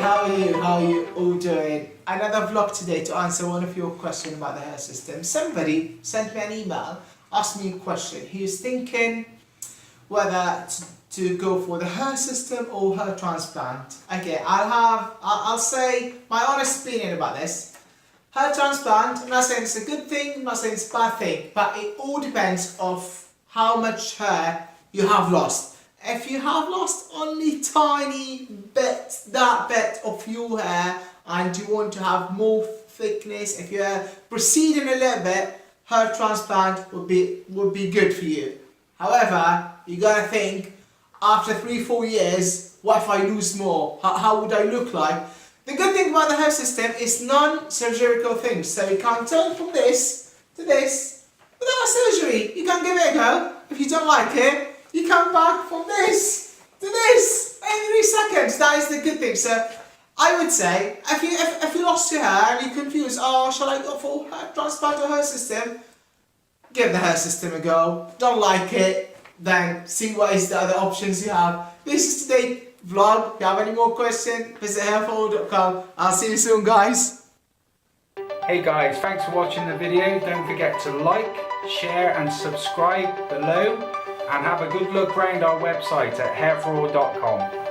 how are you? How are you all doing? Another vlog today to answer one of your questions about the hair system. Somebody sent me an email, asked me a question. He was thinking whether to go for the hair system or hair transplant. Okay, I'll say my honest opinion about this. Hair transplant, I'm not saying it's a good thing, I'm not saying it's a bad thing, but it all depends of how much hair you have lost. If you have lost only tiny bit, that bit of your hair, and you want to have more thickness, if you're proceeding a little bit, hair transplant would be good for you. However, you gotta think, after 3-4 years, what if I lose more? How would I look like? The good thing about the hair system is non-surgical things, so you can turn from this to this without surgery. You can give it a go. If you don't like it, you come back from this to this in 3 seconds. That is the good thing. So I would say, if you lost your hair and you're confused, oh, shall I go for hair transplant or hair system? Give the hair system a go. Don't like it, then see what is the other options you have. This is today's vlog. If you have any more questions, visit hairforall.com. I'll see you soon, guys. Hey guys, thanks for watching the video. Don't forget to like, share and subscribe below, and have a good look round our website at hairforall.com.